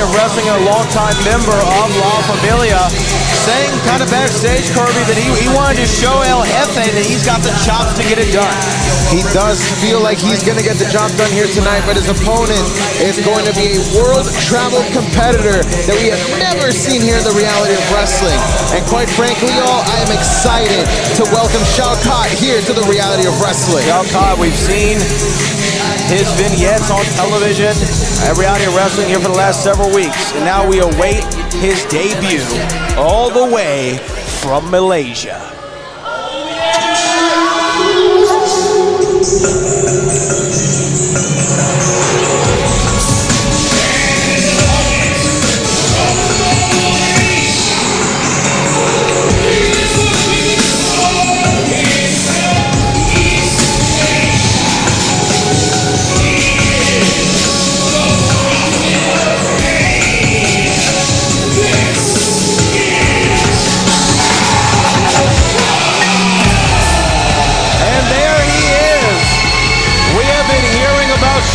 of Wrestling and a longtime member of La Familia, saying kind of backstage, Kirby, that he wanted to show El Jefe that he's got the chops to get it done. He does feel like he's going to get the job done here tonight, but his opponent is going to be a world-traveled competitor that we have never seen here in the reality of wrestling. And quite frankly, y'all, I am excited to welcome Shaukat here to the reality of wrestling. Shaukat, we've seen his vignettes on television at Reality of Wrestling here for the last several weeks, and now we await his debut all the way from Malaysia.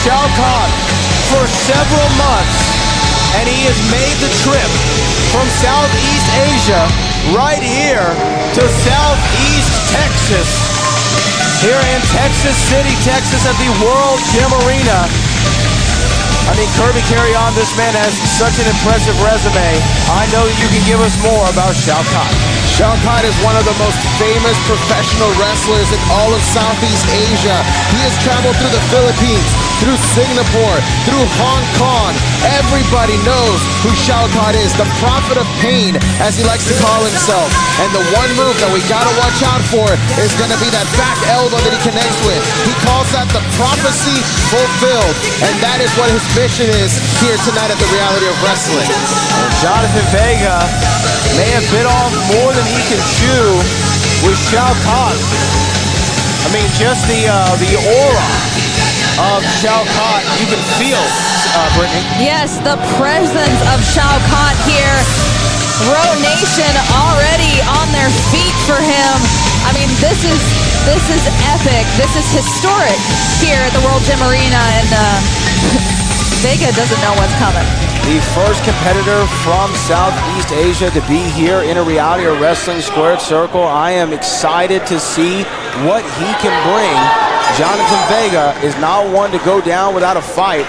Shaukat for several months, and he has made the trip from Southeast Asia right here to Southeast Texas, here in Texas City, Texas at the World Gym Arena. I mean, Kirby, carry on. This man has such an impressive resume. I know that you can give us more about Shaukat. Shaukat is one of the most famous professional wrestlers in all of Southeast Asia. He has traveled through the Philippines, through Singapore, through Hong Kong. Everybody knows who Shaukat is, the prophet of pain, as he likes to call himself. And the one move that we gotta watch out for is gonna be that back elbow that he connects with. He calls that the prophecy fulfilled, and that is what his mission is here tonight at the reality of wrestling. Jonathan Vega may have bit off more than he can chew with Shaukat. I mean, just the aura of Shaukat, you can feel, Brittany. Yes, the presence of Shaukat here. Bro Nation already on their feet for him. I mean, this is epic. This is historic here at the World Gym Arena, and Vega doesn't know what's coming. The first competitor from Southeast Asia to be here in a reality of wrestling squared circle. I am excited to see what he can bring. Jonathan Vega is not one to go down without a fight.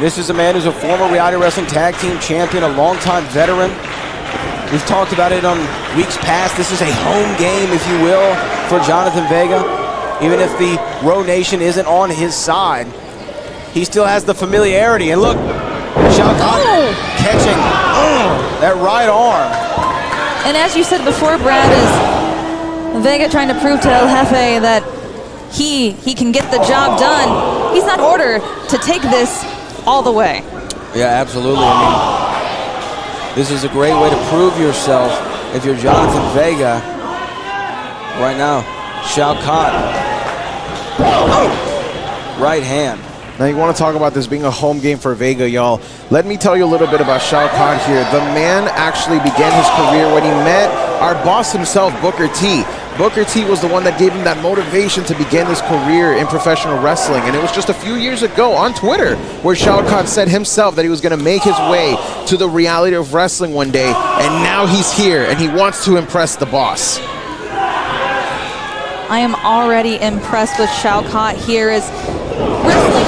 This is a man who's a former reality wrestling tag team champion, a longtime veteran. We've talked about it on weeks past. This is a home game, if you will, for Jonathan Vega. Even if the Row Nation isn't on his side, he still has the familiarity. And look, Shaukat catching that right arm. And as you said before, Brad, is Vega trying to prove to El Jefe that he can get the job done. He's not in order to take this all the way. Yeah, absolutely. I mean, this is a great way to prove yourself if you're Jonathan Vega. Right now, Shaukat. Right hand. Now you want to talk about this being a home game for Vega, y'all. Let me tell you a little bit about Shaukat here. The man actually began his career when he met our boss himself, Booker T. Booker T was the one that gave him that motivation to begin his career in professional wrestling. And it was just a few years ago on Twitter where Shaukat said himself that he was going to make his way to the reality of wrestling one day. And now he's here and he wants to impress the boss. I am already impressed with Shaukat here as wrestling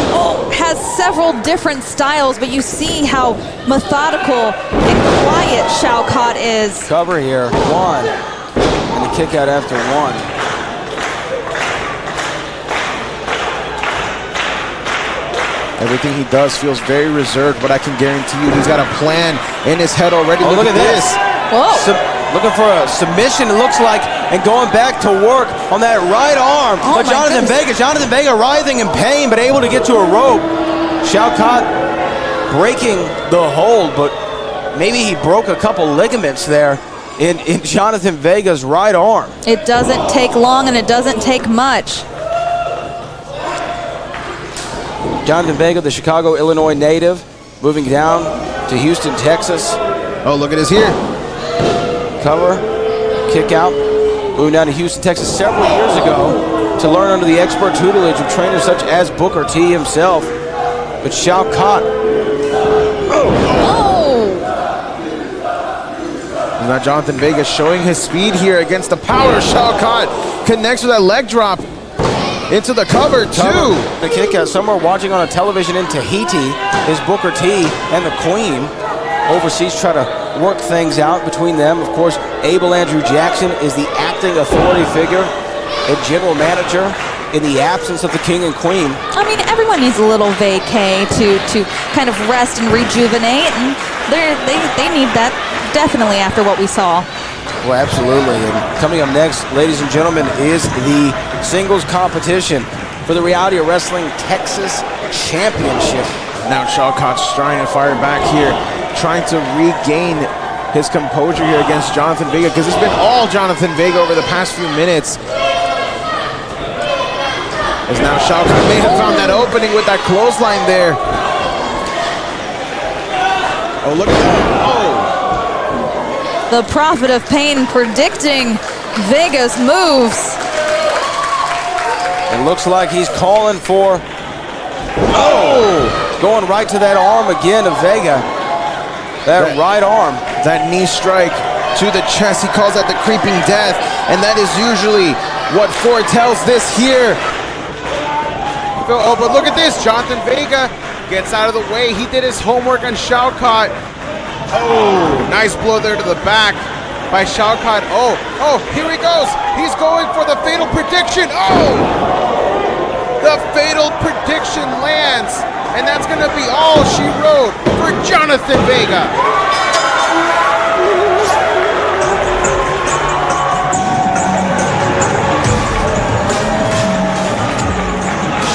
has several different styles, but you see how methodical and quiet Shaukat is. Cover here, one, and a kick out after one. Everything he does feels very reserved, but I can guarantee you he's got a plan in his head already. Oh, look at this. Whoa. Looking for a submission, it looks like, and going back to work on that right arm. Oh, but Jonathan Vega writhing in pain, but able to get to a rope. Shaukat breaking the hold, but maybe he broke a couple ligaments there in Jonathan Vega's right arm. It doesn't take long and it doesn't take much. Jonathan Vega, the Chicago, Illinois native, moving down to Houston, Texas. Oh, look at this here. Cover, kick out, moving down to Houston, Texas several years ago to learn under the expert tutelage of trainers such as Booker T himself. But Shaukat Oh! Now Jonathan Vega showing his speed here against the power. Shaukat connects with that leg drop into the cover too. The kick out. Somewhere watching on a television in Tahiti is Booker T and the Queen. Overseas try to work things out between them. Of course, Abel Andrew Jackson is the acting authority figure and general manager in the absence of the King and Queen. I mean, everyone needs a little vacay to kind of rest and rejuvenate, and they need that definitely after what we saw. Well, absolutely. And coming up next, ladies and gentlemen, is the singles competition for the Reality of Wrestling Texas Championship. Now Shaukat's trying to fire back here, trying to regain his composure here against Jonathan Vega, because it's been all Jonathan Vega over the past few minutes. As now Shaukat may have found that opening with that clothesline there. Oh, look at that. Oh! The Prophet of Pain predicting Vega's moves. It looks like he's calling for, going right to that arm again of Vega. That right arm. That knee strike to the chest, he calls that the creeping death, and that is usually what foretells this here. Oh, but look at this, Jonathan Vega gets out of the way. He did his homework on Shaukat. Oh, nice blow there to the back by Shaukat. Oh, here he goes. He's going for the fatal prediction. Oh, the fatal prediction lands, and that's gonna be all she wrote for Jonathan Vega.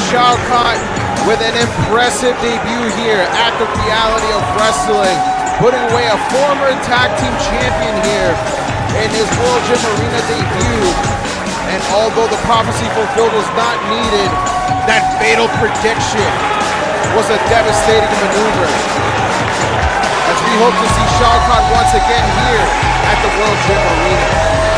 Shaukat with an impressive debut here at the Reality of Wrestling, putting away a former tag team champion here in his World Gym Arena debut. And although the prophecy fulfilled was not needed, that fatal prediction was a devastating maneuver, as we hope to see Shaukat once again here at the World Gym Arena.